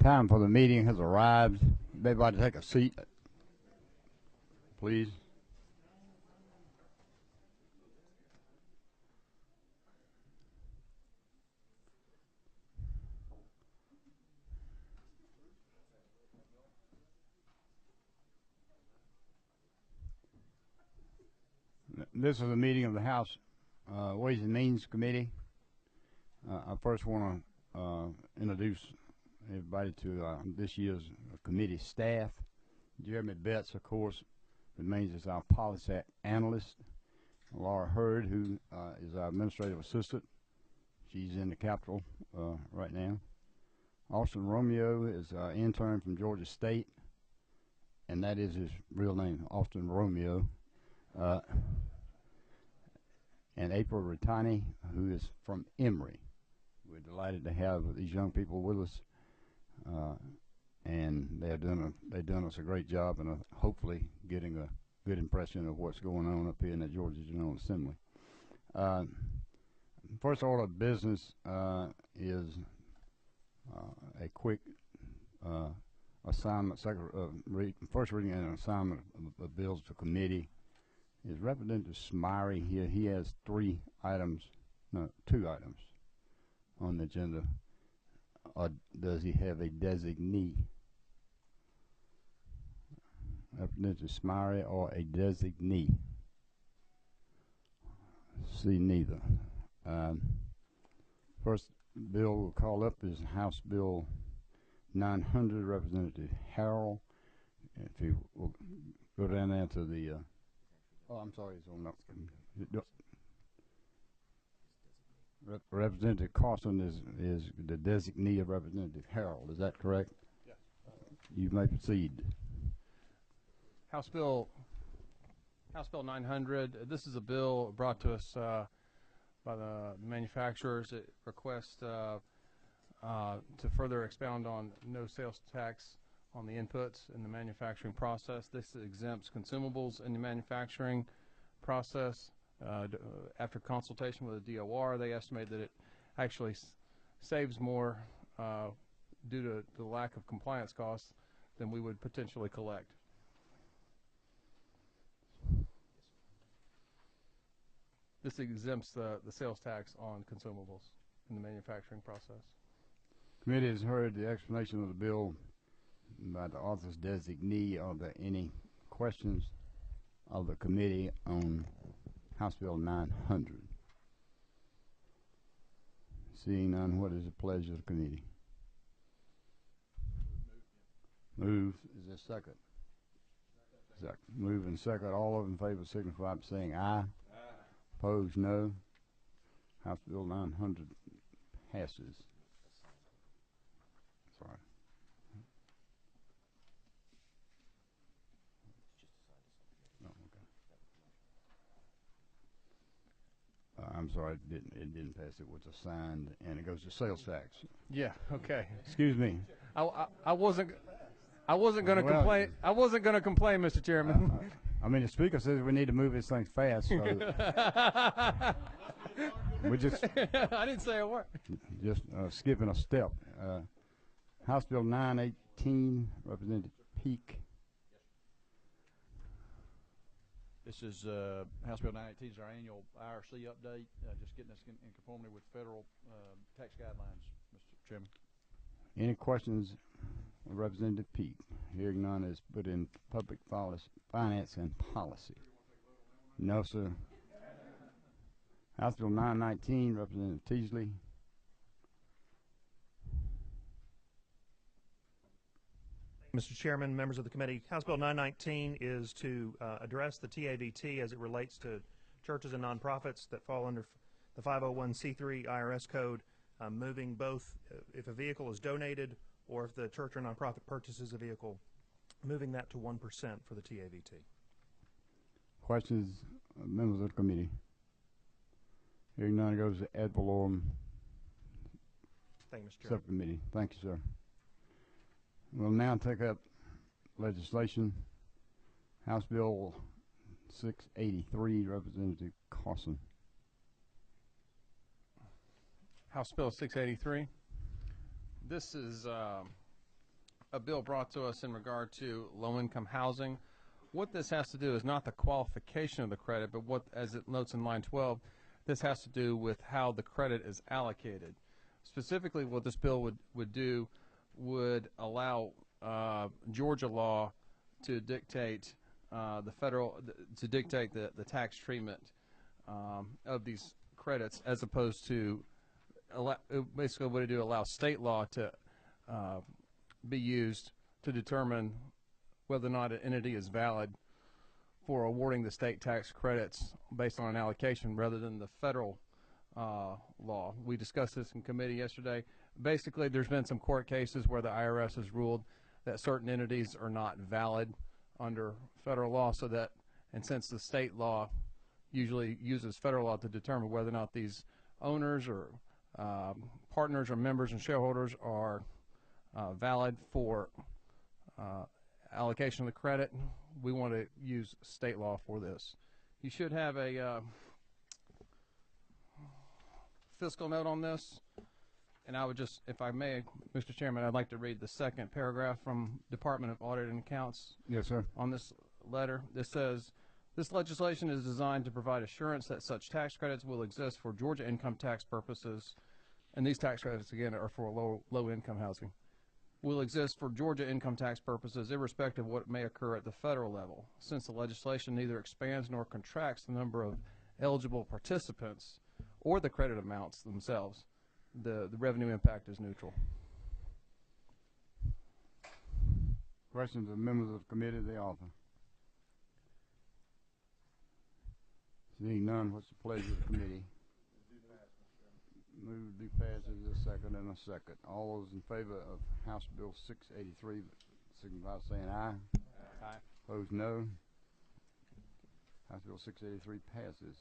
time for the meeting has arrived. Everybody take a seat, please. This is a meeting of the House Ways and Means Committee. I first want to introduce everybody to this year's committee staff. Jeremy Betts, of course, remains as our policy analyst. Laura Hurd, who is our administrative assistant. She's in the Capitol right now. Austin Romeo is our intern from Georgia State, and that is his real name, Austin Romeo. And April Ritani, who is from Emory. We're delighted to have these young people with us, and they've done us a great job, and hopefully getting a good impression of what's going on up here in the Georgia General Assembly. First order of business is a quick assignment. First reading and assignment of bills to committee. Is Representative Smyrie here? He has two items on the agenda. Or does he have a designee? Representative Smyrie or a designee? See neither. First bill we'll call up is House Bill 900, Representative Harrell. If you will go down there to the oh, I'm sorry, it's on up. Representative Carson is the designee of Representative Harrell. Is that correct? Yes. You may proceed. House Bill 900. This is a bill brought to us by the manufacturers. It requests to further expound on no sales tax on the inputs in the manufacturing process. This exempts consumables in the manufacturing process. After consultation with the DOR, they estimate that it actually saves more due to the lack of compliance costs than we would potentially collect. This exempts the sales tax on consumables in the manufacturing process. Committee has heard the explanation of the bill by the author's designee. Are there any questions of the committee on House Bill 900? Seeing none, what is the pleasure of the committee? Move. Is there a second? Second. Move and second. All of in favor signify by saying aye. Aye. Opposed, no. House Bill 900 passes. Sorry. I'm sorry, it didn't pass. It was assigned, and it goes to sales tax. Yeah. Okay. Excuse me. I wasn't going to complain. I wasn't going to complain, Mr. Chairman. I mean, the speaker says we need to move this thing fast. So we just. I didn't say a word. Just skipping a step. House Bill 918, Representative Peak. This is House Bill 918 is our annual IRC update, just getting us in conformity with federal tax guidelines, Mr. Chairman. Any questions of Representative Peak? Hearing none, is put in public finance and policy. No, sir. House Bill 919, Representative Teasley. Mr. Chairman, members of the committee, House Bill 919 is to address the TAVT as it relates to churches and nonprofits that fall under the 501c3 IRS code, moving both if a vehicle is donated or if the church or nonprofit purchases a vehicle, moving that to 1% for the TAVT. Questions of members of the committee? Hearing none, goes to Ad Valorem Thank you, Mr. Chairman. Subcommittee. Thank you, sir. We'll now take up legislation. House Bill 683, Representative Carson. House Bill 683. This is a bill brought to us in regard to low-income housing. What this has to do is not the qualification of the credit, but what, as it notes in line 12, this has to do with how the credit is allocated. Specifically, what this bill would do would allow Georgia law to dictate the tax treatment of these credits, as opposed to basically what it do allow state law to be used to determine whether or not an entity is valid for awarding the state tax credits based on an allocation rather than the federal law. We discussed this in committee yesterday. Basically, there's been some court cases where the IRS has ruled that certain entities are not valid under federal law, and since the state law usually uses federal law to determine whether or not these owners or partners or members and shareholders are valid for allocation of the credit, we want to use state law for this. You should have a fiscal note on this, and I would just, if I may, Mr. Chairman, I'd like to read the second paragraph from Department of Audit and Accounts. Yes, sir. On this letter. This says, this legislation is designed to provide assurance that such tax credits will exist for Georgia income tax purposes, and these tax credits, again, are for low-income housing, will exist for Georgia income tax purposes irrespective of what may occur at the federal level. Since the legislation neither expands nor contracts the number of eligible participants or the credit amounts themselves, the revenue impact is neutral. Questions of members of the committee, the author? Seeing none, what's the pleasure of the committee? Move to pass is a second and a second. All those in favor of House Bill 683 signify by saying aye. Aye. Opposed, no. House Bill 683 passes.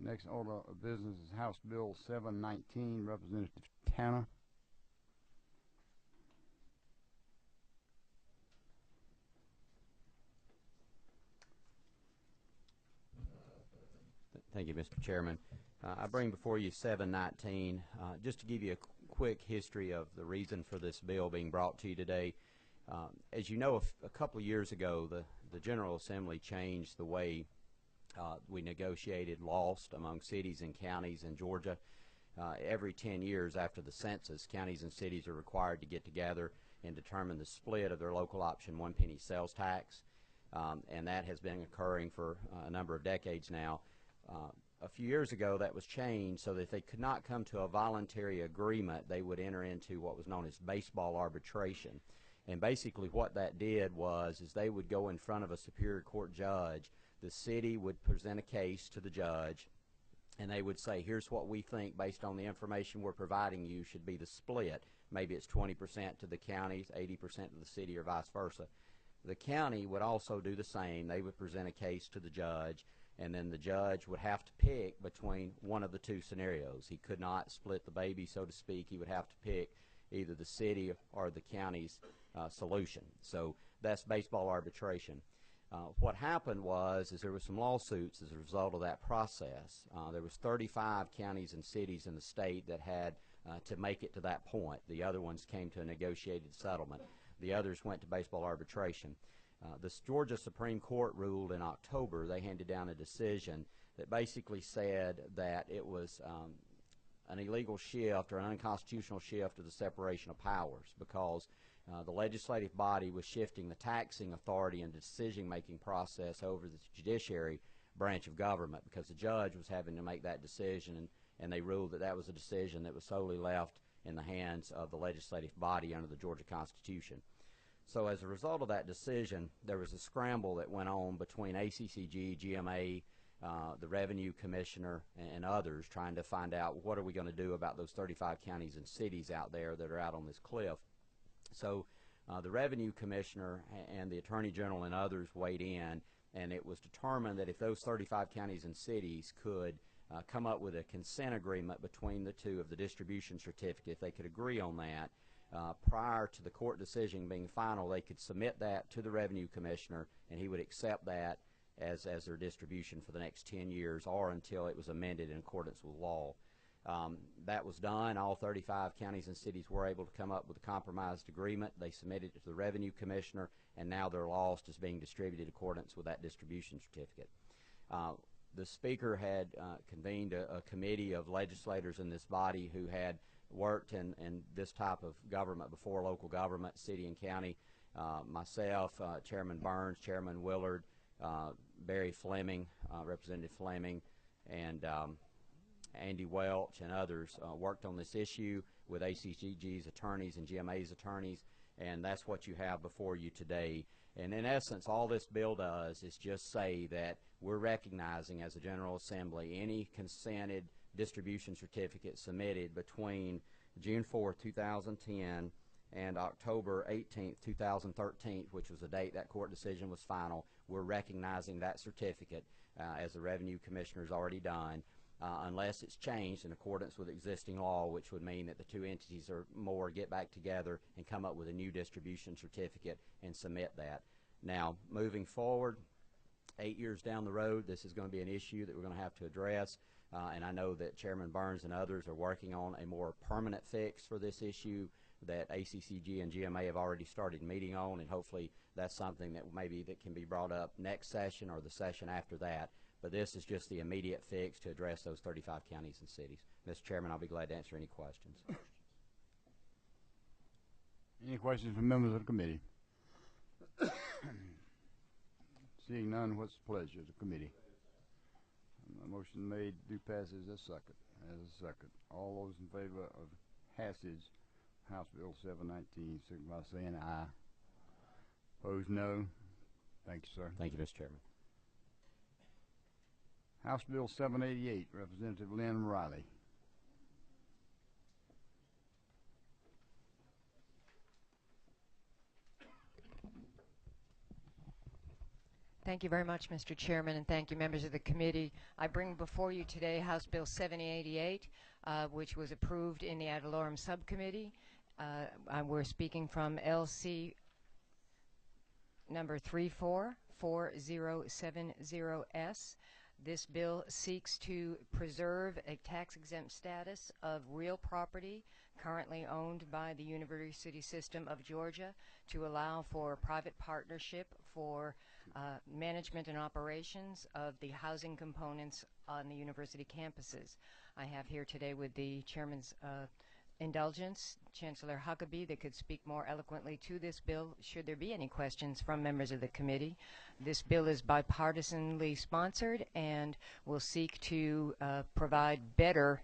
Next order of business is House Bill 719, Representative Tanner. Thank you, Mr. Chairman. I bring before you 719 just to give you a quick history of the reason for this bill being brought to you today. As you know, a couple of years ago, the General Assembly changed the way we negotiated lost among cities and counties in Georgia. Every 10 years after the census, counties and cities are required to get together and determine the split of their local option 1 penny sales tax, and that has been occurring for a number of decades now. A few years ago, that was changed so that if they could not come to a voluntary agreement, they would enter into what was known as baseball arbitration. And basically what that did was they would go in front of a Superior Court judge. The city would present a case to the judge, and they would say, here's what we think based on the information we're providing you should be the split. Maybe it's 20% to the counties, 80% to the city, or vice versa. The county would also do the same. They would present a case to the judge, and then the judge would have to pick between one of the two scenarios. He could not split the baby, so to speak. He would have to pick either the city or the county's solution. So that's baseball arbitration. What happened was there were some lawsuits as a result of that process. There was 35 counties and cities in the state that had to make it to that point. The other ones came to a negotiated settlement. The others went to baseball arbitration. The Georgia Supreme Court ruled in October. They handed down a decision that basically said that it was an illegal shift or an unconstitutional shift of the separation of powers, because the legislative body was shifting the taxing authority and decision-making process over the judiciary branch of government, because the judge was having to make that decision, and they ruled that that was a decision that was solely left in the hands of the legislative body under the Georgia Constitution. So as a result of that decision, there was a scramble that went on between ACCG, GMA, the Revenue Commissioner, and others, trying to find out what are we going to do about those 35 counties and cities out there that are out on this cliff. So the Revenue Commissioner and the Attorney General and others weighed in, and it was determined that if those 35 counties and cities could come up with a consent agreement between the two of the distribution certificate, if they could agree on that, prior to the court decision being final, they could submit that to the Revenue Commissioner, and he would accept that as their distribution for the next 10 years or until it was amended in accordance with law. That was done. All 35 counties and cities were able to come up with a compromised agreement. They submitted it to the Revenue Commissioner, and now their lost is being distributed in accordance with that distribution certificate. The Speaker had convened a committee of legislators in this body who had worked in this type of government before, local government, city and county. Myself, Chairman Burns, Chairman Willard, Barry Fleming, Representative Fleming, and Andy Welch and others worked on this issue with ACCG's attorneys and GMA's attorneys, and that's what you have before you today. And in essence, all this bill does is just say that we're recognizing as a General Assembly any consented distribution certificate submitted between June 4, 2010 and October 18, 2013, which was the date that court decision was final. We're recognizing that certificate as the Revenue Commissioner's already done, unless it's changed in accordance with existing law, which would mean that the two entities or more get back together and come up with a new distribution certificate and submit that. Now, moving forward, 8 years down the road, this is going to be an issue that we're going to have to address, and I know that Chairman Burns and others are working on a more permanent fix for this issue that ACCG and GMA have already started meeting on, and hopefully that's something that maybe that can be brought up next session or the session after that. But this is just the immediate fix to address those 35 counties and cities. Mr. Chairman, I'll be glad to answer any questions. Any questions from members of the committee? Seeing none, what's the pleasure of the committee? Motion made, do pass as a second. All those in favor of passage House Bill 719, signify by saying aye. Opposed, no. Thank you, sir. Thank you, Mr. Chairman. House Bill 788, Representative Lynn Riley. Thank you very much, Mr. Chairman, and thank you, members of the committee. I bring before you today House Bill 788, which was approved in the ad valorem subcommittee. We're speaking from LC number 344070S. This bill seeks to preserve a tax-exempt status of real property currently owned by the University System of Georgia to allow for private partnership for management and operations of the housing components on the university campuses. I have here today, with the chairman's indulgence, Chancellor Huckabee, that could speak more eloquently to this bill should there be any questions from members of the committee. This bill is bipartisanly sponsored and will seek to provide better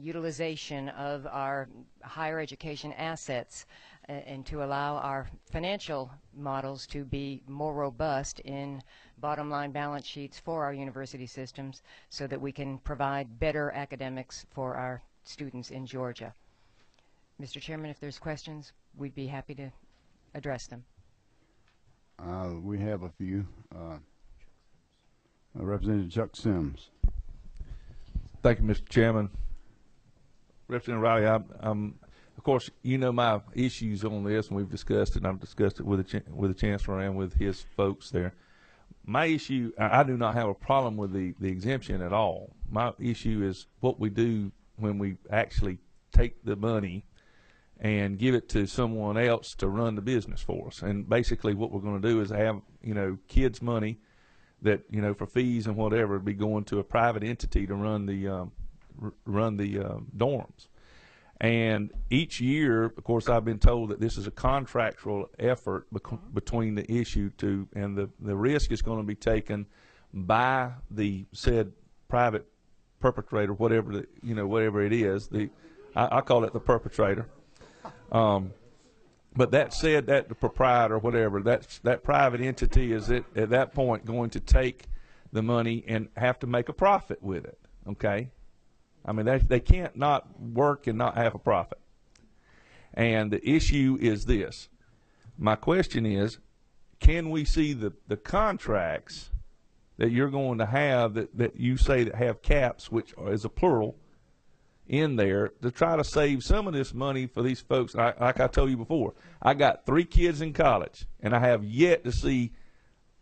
utilization of our higher education assets and to allow our financial models to be more robust in bottom line balance sheets for our university systems so that we can provide better academics for our students in Georgia. Mr. Chairman, if there's questions, we'd be happy to address them. We have a few. Representative Chuck Sims. Thank you, Mr. Chairman. Representative Riley, of course, you know my issues on this, and we've discussed it, and I've discussed it with the Chancellor and with his folks there. My issue, I do not have a problem with the exemption at all. My issue is what we do when we actually take the money and give it to someone else to run the business for us. And basically what we're going to do is have, kids' money that, for fees and whatever, be going to a private entity to run the dorms. And each year, of course, I've been told that this is a contractual effort between the issue to, and the risk is going to be taken by the said private perpetrator, whatever whatever it is. I call it the perpetrator. But that said, that the proprietor, whatever, that private entity is at that point going to take the money and have to make a profit with it. Okay. I mean, they can't not work and not have a profit. And the issue is this. My question is, can we see the contracts that you're going to have that you say that have caps, which is a plural, in there to try to save some of this money for these folks? Like I told you before, I got 3 kids in college, and I have yet to see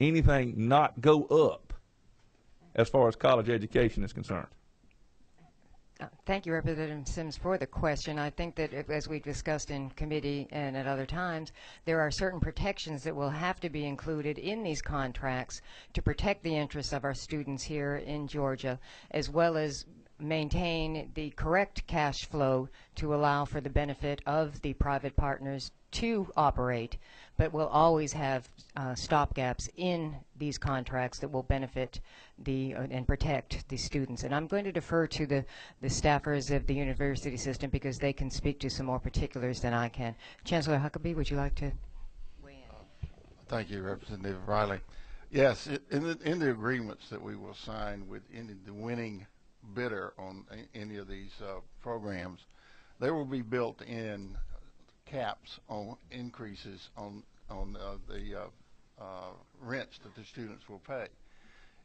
anything not go up as far as college education is concerned. Thank you, Representative Sims, for the question. I think that, as we've discussed in committee and at other times, there are certain protections that will have to be included in these contracts to protect the interests of our students here in Georgia, as well as maintain the correct cash flow to allow for the benefit of the private partners to operate, but we'll always have stopgaps in these contracts that will benefit the and protect the students. And I'm going to defer to the staffers of the university system because they can speak to some more particulars than I can. Chancellor Huckabee, would you like to weigh in? Thank you, Representative Riley. Yes, in the agreements that we will sign with the winning bidder on any of these programs, there will be built in caps on increases on the rents that the students will pay.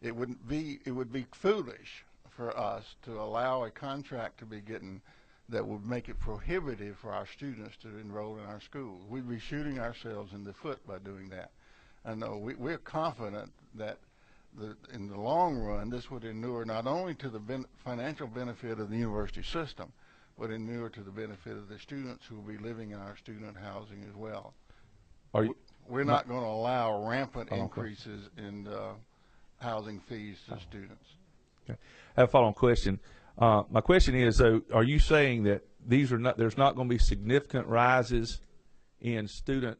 It would be foolish for us to allow a contract to be getting that would make it prohibitive for our students to enroll in our schools. We'd be shooting ourselves in the foot by doing that. I know we're confident that in the long run this would inure not only to the financial benefit of the university system, but inure to the benefit of the students who will be living in our student housing as well. We're not going to allow rampant increases in housing fees to students. Okay. I have a follow-on question. My question is, though, are you saying that there's not going to be significant rises in students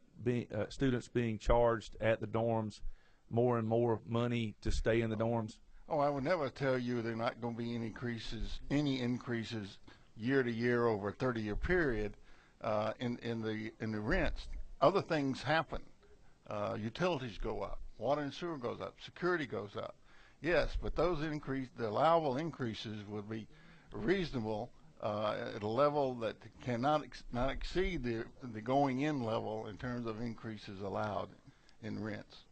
being charged at the dorms more and more money to stay in the dorms? Oh, I would never tell you there are not going to be any increases year to year over a 30-year period in the rents. Other things happen. Utilities go up, water and sewer goes up, security goes up. Yes, but the allowable increases would be reasonable at a level that cannot not exceed the going in level in terms of increases allowed in rents.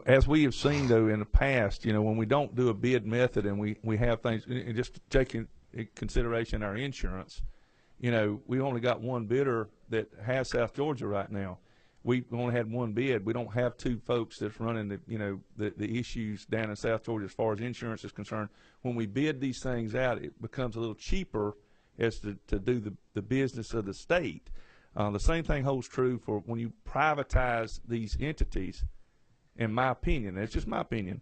As we have seen, though, in the past, when we don't do a bid method and we have things, and just taking in consideration our insurance, we only got one bidder that has South Georgia right now. We only had one bid. We don't have two folks that's running the issues down in South Georgia as far as insurance is concerned. When we bid these things out, it becomes a little cheaper as to do the business of the state. The same thing holds true for when you privatize these entities. In my opinion, it's just my opinion,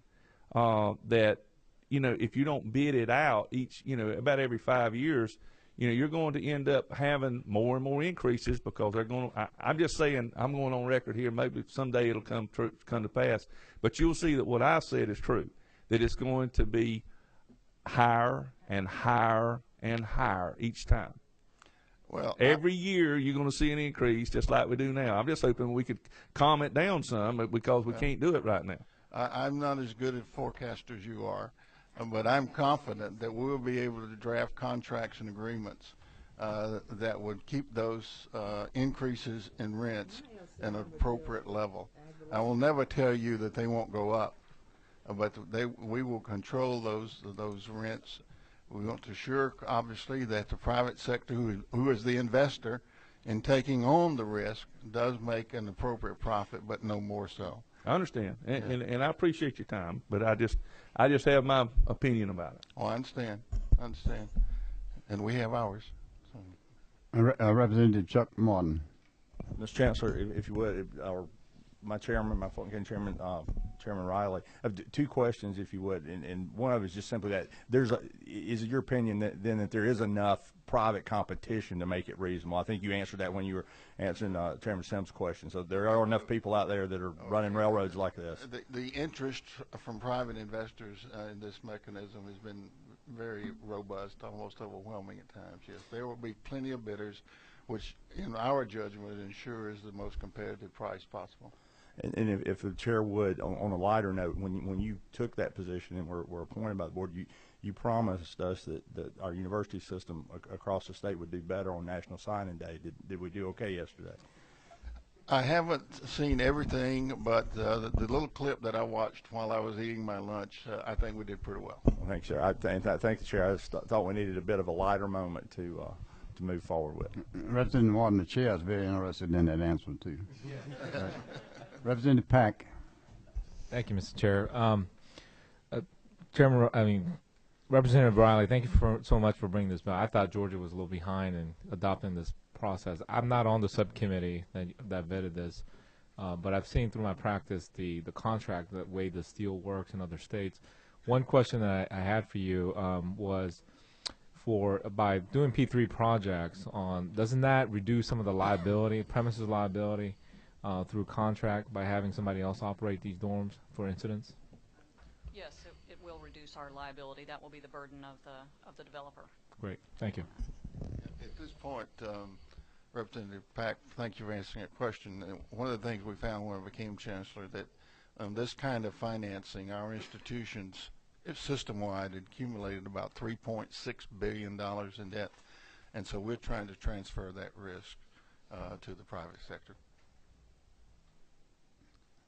that if you don't bid it out about every 5 years, you're going to end up having more and more increases because they're going to. I'm just saying, I'm going on record here. Maybe someday it'll come to pass, but you'll see that what I said is true. That it's going to be higher and higher and higher each time. Well, every year you're going to see an increase, just like we do now. I'm just hoping we could calm it down some because we can't do it right now. I'm not as good at forecast as you are, but I'm confident that we'll be able to draft contracts and agreements that would keep those increases in rents at an appropriate level. I will never tell you that they won't go up, but we will control those rents. We want to assure, obviously, that the private sector, who is the investor in taking on the risk, does make an appropriate profit, but no more so. I understand, and I appreciate your time, but I just have my opinion about it. Oh, I understand, and we have ours. So. Representative Chuck Martin. Mr. Chancellor, if you would, my chairman, my Fulton County Chairman, Chairman Riley, I have two questions, if you would, and one of it is just simply that is it your opinion that there is enough private competition to make it reasonable? I think you answered that when you were answering Chairman Sims' question. So there are enough people out there that are running railroads like this. The interest from private investors in this mechanism has been very robust, almost overwhelming at times. Yes, there will be plenty of bidders, which in our judgment ensures the most competitive price possible. And if the chair would, on a lighter note, when you took that position and were appointed by the board, you promised us that our university system across the state would do better on National Signing Day. Did we do okay yesterday? I haven't seen everything, but the little clip that I watched while I was eating my lunch, I think we did pretty well. Well, thanks, sir. I thank the chair. I just thought we needed a bit of a lighter moment to move forward with. Representative Martin, the chair, is very interested in that answer too. Yeah. Representative Pack. Thank you, Mr. Chair. Representative Riley, thank you so much for bringing this bill. I thought Georgia was a little behind in adopting this process. I'm not on the subcommittee that vetted this, but I've seen through my practice the contract, the way the steel works in other states. One question that I had for you was, by doing P3 projects, doesn't that reduce some of the liability, premises liability, through contract by having somebody else operate these dorms for incidents? Yes, it will reduce our liability. That will be the burden of the developer. Great, thank you. At this point, Representative Pack, thank you for answering that question. One of the things we found when I became chancellor that this kind of financing, our institutions, system-wide, accumulated about $3.6 billion in debt, and so we're trying to transfer that risk to the private sector.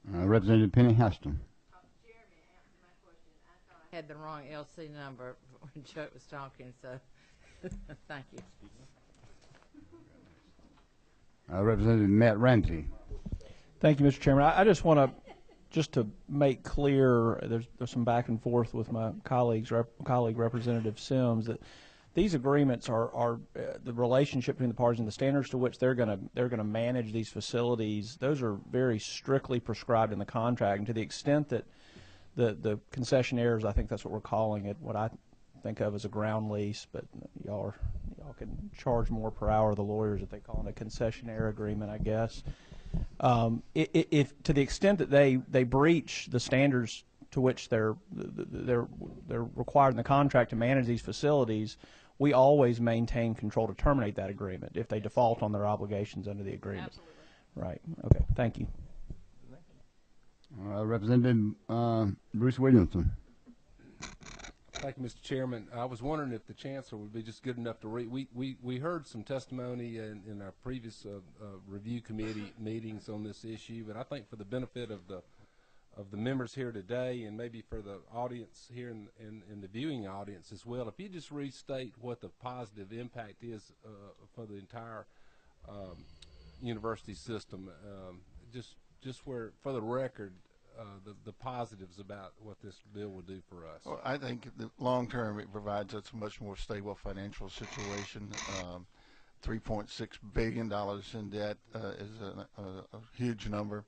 Representative Penny Heston. I had the wrong LC number when Joe was talking, so thank you. Representative Matt Ramsey. Thank you, Mr. Chairman. I just want to make clear, there's some back and forth with my colleague Representative Sims, that these agreements are the relationship between the parties and the standards to which they're going to manage these facilities. Those are very strictly prescribed in the contract, and to the extent that the concessionaires, I think that's what we're calling it, what I think of as a ground lease, but y'all can charge more per hour, the lawyers, if they call it a concessionaire agreement, I guess. If to the extent that they breach the standards to which they're required in the contract to manage these facilities, we always maintain control to terminate that agreement if they default on their obligations under the agreement. Absolutely. Right. Okay. Thank you. Representative Bruce Williamson. Thank you, Mr. Chairman. I was wondering if the Chancellor would be just good enough to read. We heard some testimony in our previous review committee meetings on this issue, and I think for the benefit of the members here today, and maybe for the audience here in the viewing audience as well, if you just restate what the positive impact is for the entire university system, just where, for the record, the positives about what this bill will do for us. Well, I think that long term it provides us a much more stable financial situation. $3.6 billion in debt is a huge number.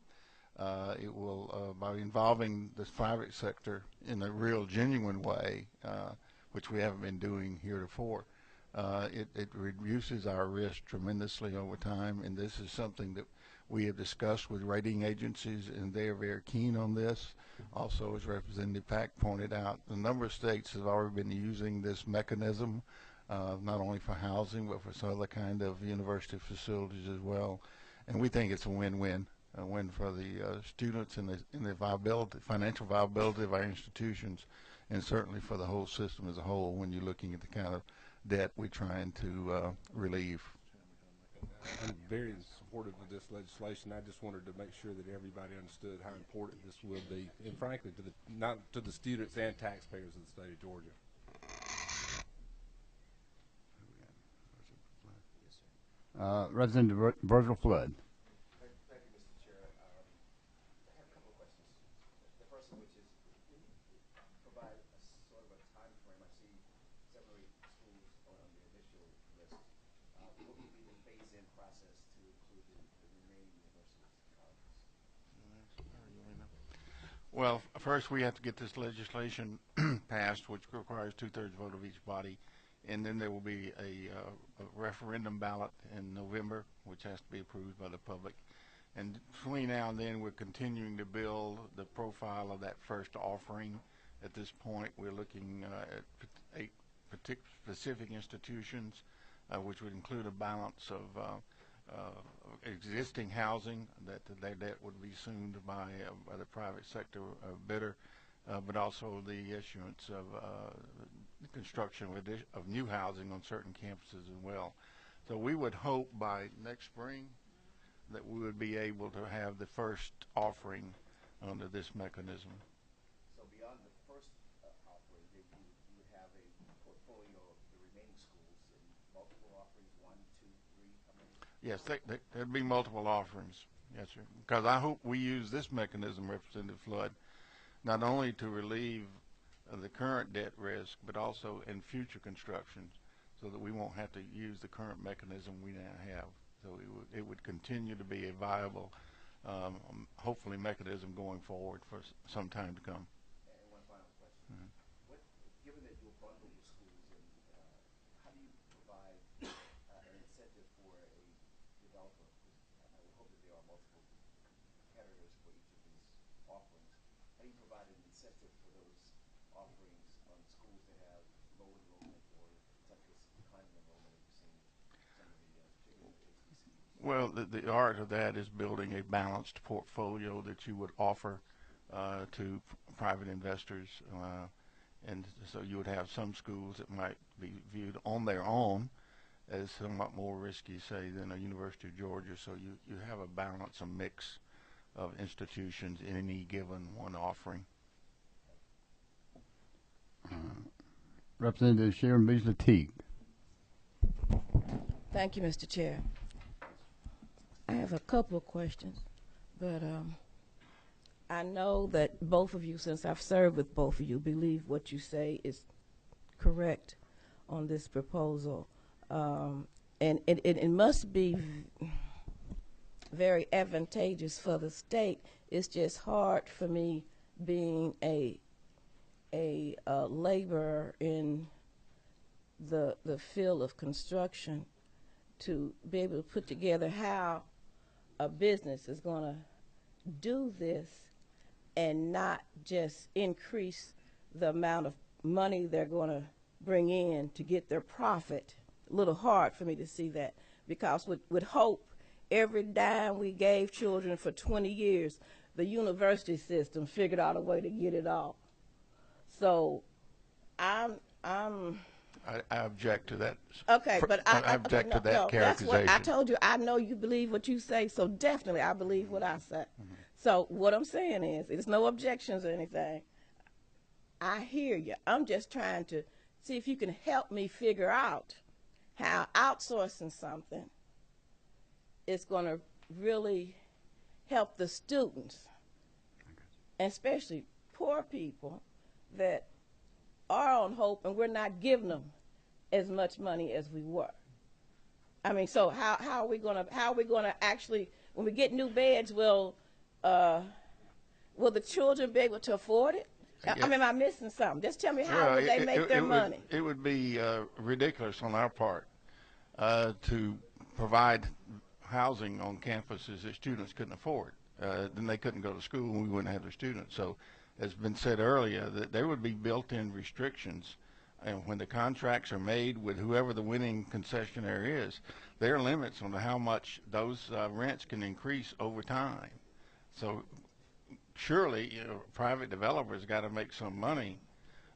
It will, by involving the private sector in a real genuine way, which we haven't been doing heretofore, it reduces our risk tremendously over time, and this is something that we have discussed with rating agencies, and they are very keen on this. Also, as Representative Pack pointed out, a number of states have already been using this mechanism, not only for housing, but for some other kind of university facilities as well. And we think it's a win-win, a win for the students and the viability, financial viability of our institutions, and certainly for the whole system as a whole when you're looking at the kind of debt we're trying to relieve. I'm very supportive of this legislation. I just wanted to make sure that everybody understood how important this will be, and frankly, not to the students and taxpayers of the state of Georgia. Representative Virgil Flood. Thank you, Mr. Chair. I have a couple of questions. The first of which is, can you provide a sort of a time frame? I see 7 or 8 schools on the initial list. What would be the phase-in process to include the remaining universities and colleges? Well, first we have to get this legislation passed, which requires 2/3 vote of each body, and then there will be a referendum ballot in November, which has to be approved by the public. And between now and then, we're continuing to build the profile of that first offering. At this point, we're looking at 8 specific institutions, which would include a balance of existing housing that would be assumed by the private sector bidder, but also the issuance of construction of new housing on certain campuses as well. So we would hope by next spring that we would be able to have the first offering under this mechanism. So beyond the first offering, you would have a portfolio of the remaining schools in multiple offerings, 1, 2, 3, how many? Yes, there'd be multiple offerings. Yes, sir. Because I hope we use this mechanism, Representative Flood, not only to relieve the current debt risk, but also in future constructions, so that we won't have to use the current mechanism we now have. So it would continue to be a viable, hopefully, mechanism going forward for some time to come. And one final question. Given that you'll bundle the schools, how do you provide an incentive for a developer? I would hope that there are multiple competitors for each of these offerings. How do you provide an incentive for those offerings on schools that have low enrollment or, in some cases, declining enrollment, as we've seen some of the particular HBCUs? Well, the art of that is building a balanced portfolio that you would offer to private investors. And so you would have some schools that might be viewed on their own as somewhat more risky, say, than a University of Georgia. So you have a balance, a mix of institutions in any given one offering. Representative Sharon Beasley Teague. Thank you, Mr. Chair. I have a couple of questions, but I know that both of you, since I've served with both of you, believe what you say is correct on this proposal. And it must be very advantageous for the state. It's just hard for me, being a laborer in the field of construction, to be able to put together how a business is going to do this and not just increase the amount of money they're going to bring in to get their profit. A little hard for me to see that, because with hope, every dime we gave children for 20 years, the university system figured out a way to get it all. So I object to that. Okay, but I object to that characterization. That's what I told you. I know you believe what you say, so definitely I believe what I say. Mm-hmm. So what I'm saying is, there's no objections or anything. I hear you. I'm just trying to see if you can help me figure out how outsourcing something is going to really help the students, and especially poor people that are on hope, and we're not giving them as much money as we were. I mean, so how are we gonna actually, when we get new beds, will the children be able to afford it? I mean, am I missing something? Just tell me how would they make their money? It would be ridiculous on our part to provide housing on campuses that students couldn't afford. Then they couldn't go to school, and we wouldn't have their students. So, as been said earlier, that there would be built-in restrictions, and when the contracts are made with whoever the winning concessionaire is, there are limits on how much those rents can increase over time. So surely, private developers got to make some money,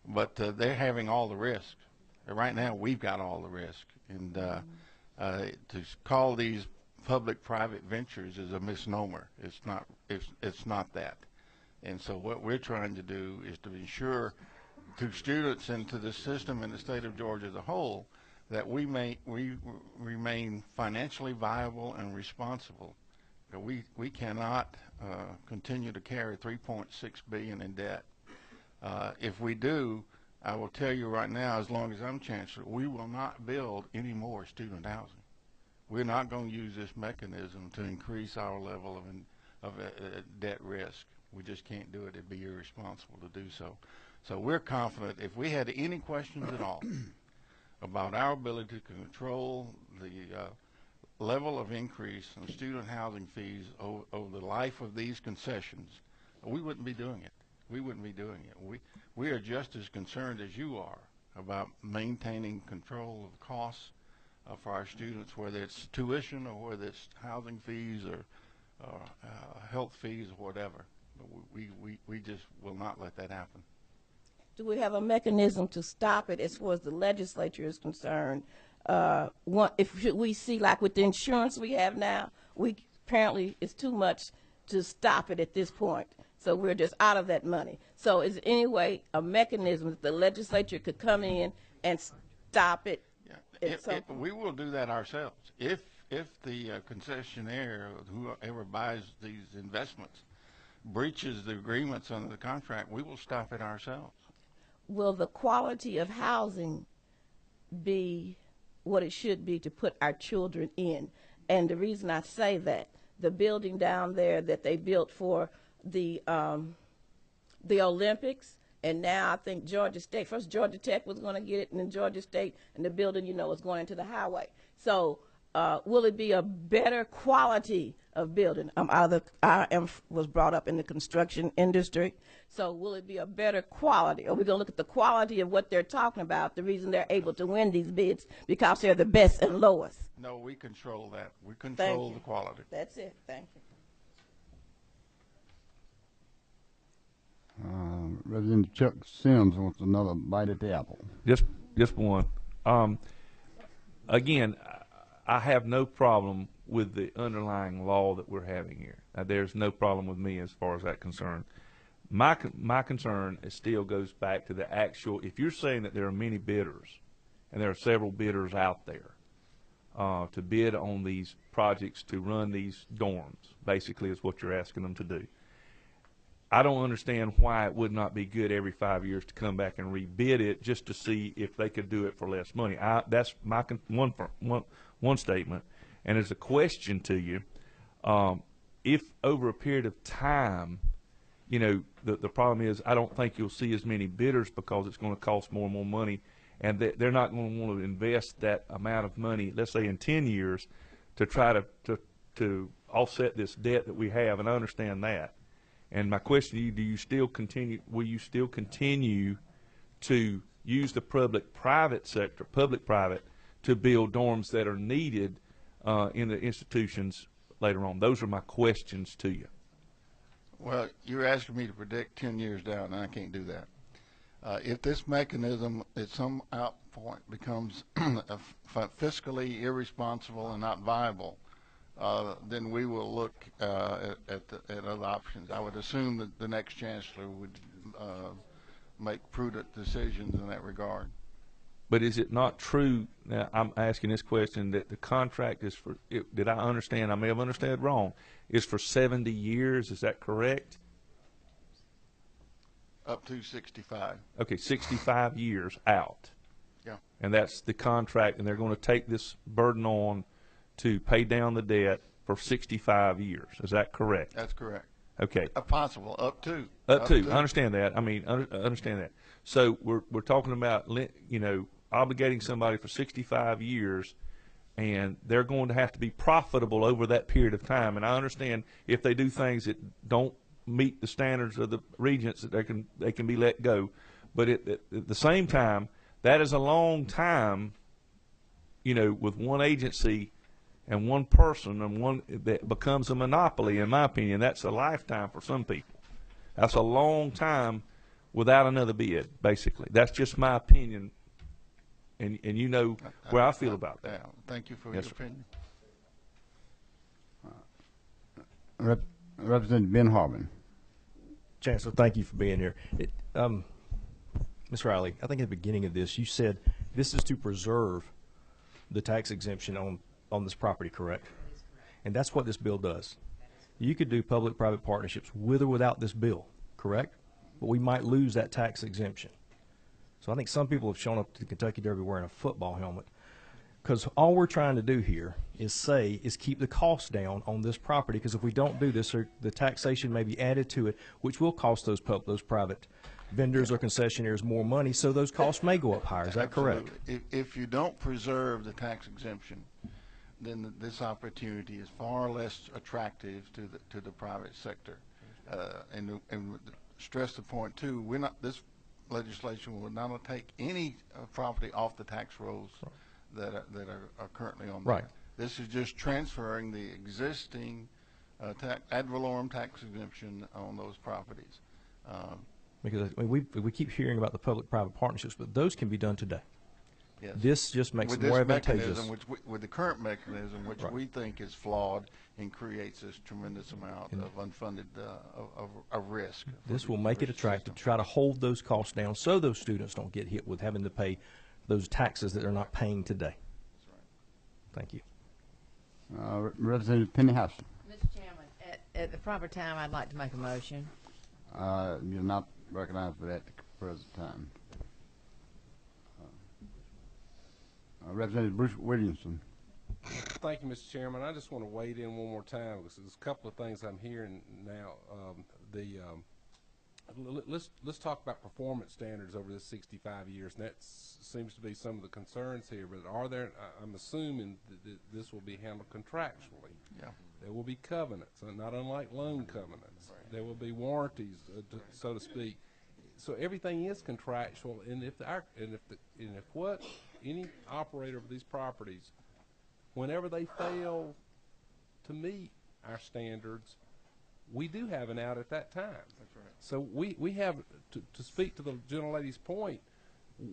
but they're having all the risk. Right now, we've got all the risk, and to call these public-private ventures is a misnomer. It's not that. And so what we're trying to do is to ensure to students and to the system in the state of Georgia as a whole that we remain financially viable and responsible. We cannot continue to carry $3.6 billion in debt. If we do, I will tell you right now, as long as I'm chancellor, we will not build any more student housing. We're not going to use this mechanism to increase our level of debt risk. We just can't do it. It'd be irresponsible to do so. So we're confident, if we had any questions at all about our ability to control the level of increase in student housing fees over the life of these concessions, we wouldn't be doing it. We wouldn't be doing it. We are just as concerned as you are about maintaining control of the costs for our students, whether it's tuition or whether it's housing fees or health fees or whatever. But we just will not let that happen. Do we have a mechanism to stop it as far as the legislature is concerned? If we see, like with the insurance we have now, apparently it's too much to stop it at this point. So we're just out of that money. So is there any way, a mechanism that the legislature could come in and stop it? Yeah. We will do that ourselves. If the concessionaire, whoever buys these investments, breaches the agreements under the contract, we will stop it ourselves. will the quality of housing be what it should be to put our children in? And the reason I say that, the building down there that they built for the Olympics, and now I think Georgia State, first Georgia Tech was going to get it, and then Georgia State, and the building, is going into the highway. So will it be a better quality of building? Was brought up in the construction industry, so will it be a better quality? Are we going to look at the quality of what they're talking about, the reason they're able to win these bids, because they're the best and lowest? No, we control that. We control the quality. That's it. Thank you. Representative Chuck Sims wants another bite at the apple. Just one. Again, I have no problem with the underlying law that we're having here. There's no problem with me as far as that concerned. My concern still goes back to the actual. If you're saying that there are many bidders, and there are several bidders out there to bid on these projects to run these dorms, basically is what you're asking them to do. I don't understand why it would not be good every 5 years to come back and rebid it just to see if they could do it for less money. That's my one statement. And as a question to you, if over a period of time, the problem is I don't think you'll see as many bidders because it's going to cost more and more money, and they're not going to want to invest that amount of money, let's say in 10 years, to try to offset this debt that we have, and I understand that. And my question to you, will you still continue to use the public-private sector, public-private, to build dorms that are needed in the institutions later on? Those are my questions to you. Well, you're asking me to predict 10 years down, and I can't do that. If this mechanism at some point becomes fiscally irresponsible and not viable, then we will look at other options. I would assume that the next chancellor would make prudent decisions in that regard. But is it not true, now I'm asking this question, that the contract is for, did I understand, I may have understood wrong, is for 70 years, is that correct? Up to 65. Okay, 65 years out. Yeah. And that's the contract, and they're going to take this burden on to pay down the debt for 65 years. Is that correct? That's correct. Okay. Possible, up to. Up to. I understand that. I mean, understand that. So we're talking about, obligating somebody for 65 years, and they're going to have to be profitable over that period of time. And I understand if they do things that don't meet the standards of the regents, that they can be let go. But at the same time, that is a long time, with one agency and one person, and one that becomes a monopoly. In my opinion, that's a lifetime for some people. That's a long time without another bid, basically. That's just my opinion, and you know where I feel about that. Yeah, thank you for your opinion. Representative Ben Harbin. Chancellor, thank you for being here. Ms. Riley, I think at the beginning of this, you said this is to preserve the tax exemption on this property, correct? That is correct. And that's what this bill does. You could do public-private partnerships with or without this bill, correct? But we might lose that tax exemption. So I think some people have shown up to the Kentucky Derby wearing a football helmet, because all we're trying to do here is keep the cost down on this property, because if we don't do this, the taxation may be added to it, which will cost those private vendors or concessionaires more money, so those costs may go up higher. Is that correct? If you don't preserve the tax exemption, then this opportunity is far less attractive to the private sector. And stress the point too, this legislation will not take any property off the tax rolls that are currently on there. Right. This is just transferring the existing ad valorem tax exemption on those properties. Because we keep hearing about the public-private partnerships, but those can be done today. Yes. This just makes it more advantageous. With the current mechanism, which we think is flawed and creates this tremendous amount of unfunded of risk. This will make it attractive to try to hold those costs down so those students don't get hit with having to pay those taxes that they're not paying today. That's right. Thank you. Representative Penny Houston. Mr. Chairman, at the proper time, I'd like to make a motion. You're not recognized for that at the present time. Representative Bruce Williamson. Thank you, Mr. Chairman. I just want to wade in one more time because there's a couple of things I'm hearing now. Let's talk about performance standards over this 65 years, and that seems to be some of the concerns here. But are there? I'm assuming that this will be handled contractually. Yeah. There will be covenants, not unlike loan covenants. Right. There will be warranties, so to speak. So everything is contractual, and if any operator of these properties, whenever they fail to meet our standards, we do have an out at that time. That's right. So we have, to speak to the gentlelady's point,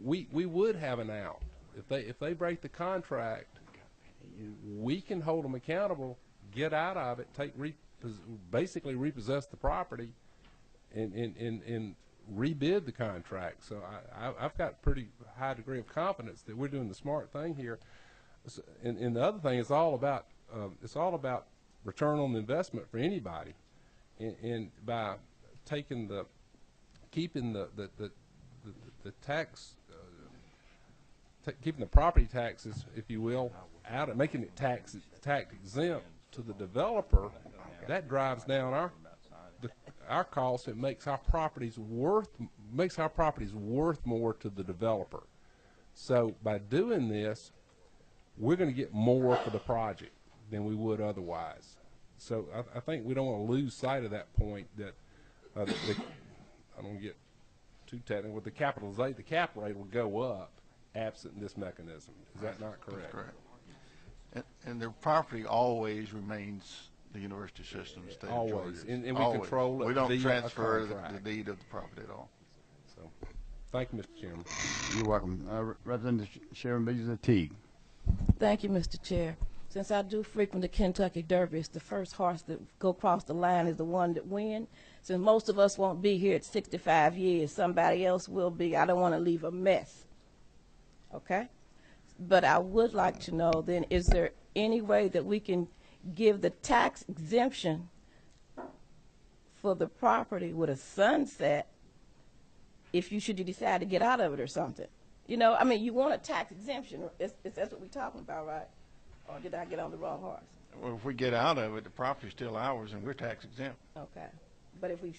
we would have an out. If they break the contract, we can hold them accountable, get out of it, basically repossess the property, and rebid the contract. So I've got a pretty high degree of confidence that we're doing the smart thing here. And the other thing is all about return on investment for anybody, and by keeping the tax, keeping the property taxes, if you will, out of making it tax exempt to the developer, that drives down our costs. It makes our properties worth more to the developer. So by doing this, we're going to get more for the project than we would otherwise. So I think we don't want to lose sight of that point, that I don't get too technical. With the capital rate will go up absent this mechanism. Is that not correct? That's correct. And the property always remains the university system, state always. of Georgia. And we control it. We don't via transfer the deed of the property at all. So, thank you, Mr. Chairman. You're welcome. Representative Sharon Beasley Teague. Thank you, Mr. Chair. Since I do frequent the Kentucky Derby, it's the first horse that go across the line is the one that wins. Since most of us won't be here at 65 years, somebody else will be. I don't want to leave a mess. Okay? But I would like to know then, is there any way that we can give the tax exemption for the property with a sunset if you should decide to get out of it or something? You know, I mean, you want a tax exemption. That's what we're talking about, right? Or did I get on the wrong horse? Well, if we get out of it, the property's still ours, and we're tax exempt. Okay. But if we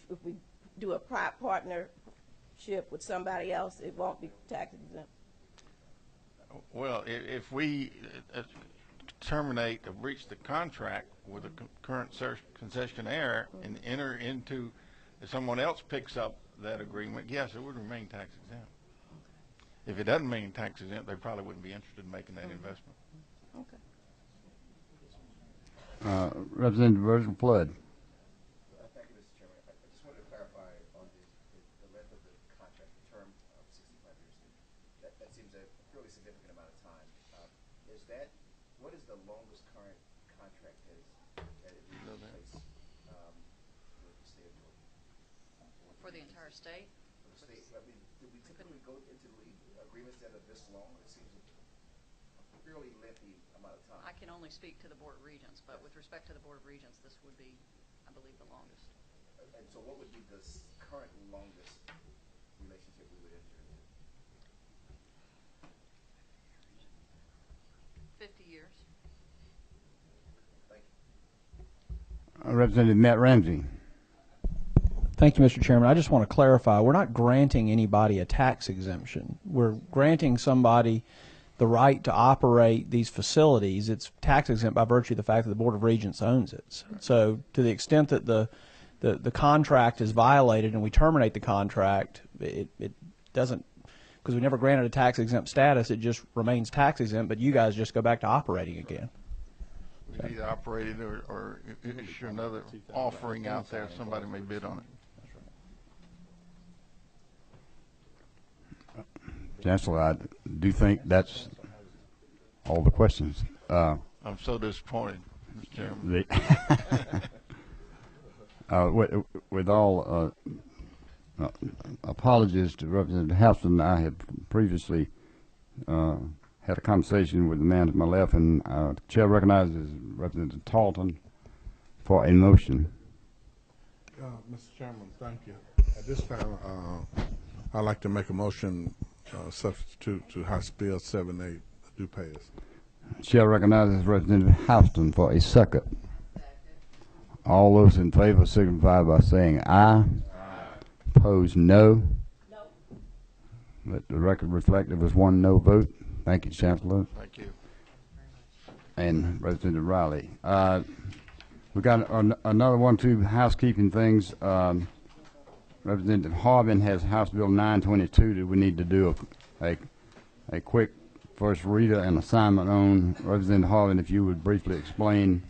do a partnership with somebody else, it won't be tax exempt. Well, if we terminate or breach the contract with a current concessionaire and enter into, if someone else picks up that agreement, yes, it would remain tax exempt. If it doesn't remain tax exempt, they probably wouldn't be interested in making that investment. Okay. Representative Virgil Flood. Thank you, Mr. Chairman. I just wanted to clarify on the length of the contract, the term of 65 years. That seems a fairly significant amount of time. What is the longest current contract that is in place with the state of Georgia? For the entire state? For the state. I mean, do we typically go into agreements that are this long? It seems a fairly lengthy amount of time. I can only speak to the Board of Regents, but with respect to the Board of Regents, this would be, I believe, the longest. And so what would be the current longest relationship we would enter into? 50 years. Thank you. Representative Matt Ramsey. Thank you, Mr. Chairman. I just want to clarify, we're not granting anybody a tax exemption. We're granting somebody the right to operate these facilities. It's tax exempt by virtue of the fact that the Board of Regents owns it. So to the extent that the contract is violated and we terminate the contract, it doesn't, because we never granted a tax exempt status, it just remains tax exempt, but you guys just go back to operating again. We either operated or issue another offering out there. Somebody may bid on it. Chancellor, I do think that's all the questions. I'm so disappointed, Mr. Chairman. With all apologies to Representative Houston, I had previously had a conversation with the man to my left, and the chair recognizes Representative Talton for a motion. Mr. Chairman, thank you. At this time, I'd like to make a motion substitute to House Bill 78, the do pass. Chair recognizes Representative Houston for a second. All those in favor signify by saying aye. Opposed, no. Let the record reflect there was one no vote. Thank you, Chancellor. Thank you. And Representative Riley. We got another one, two housekeeping things. Representative Harvin has House Bill 922 that we need to do a quick first reader and assignment on. Representative Harvin, if you would briefly explain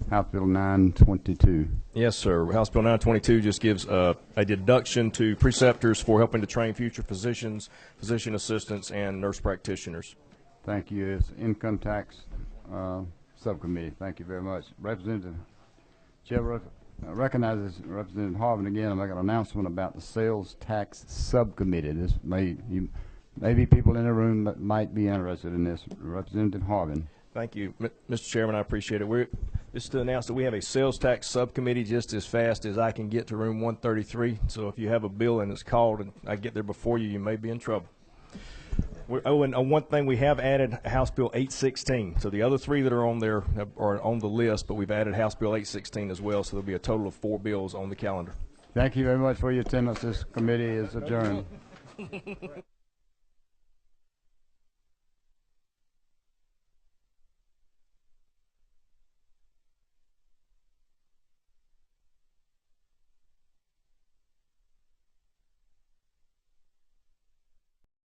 House Bill 922. Yes, sir. House Bill 922 just gives a deduction to preceptors for helping to train future physicians, physician assistants, and nurse practitioners. Thank you. It's Income Tax Subcommittee. Thank you very much. Representative Chair recognizes Representative Harvin again. I'll make an announcement about the Sales Tax Subcommittee. This maybe people in the room that might be interested in this. Representative Harvin. Thank you, Mr. Chairman. I appreciate it. This is to announce that we have a sales tax subcommittee just as fast as I can get to room 133. So if you have a bill and it's called and I get there before you, you may be in trouble. And one thing, we have added House Bill 816. So the other three that are on there are on the list, but we've added House Bill 816 as well. So there'll be a total of 4 bills on the calendar. Thank you very much for your attendance. This committee is adjourned.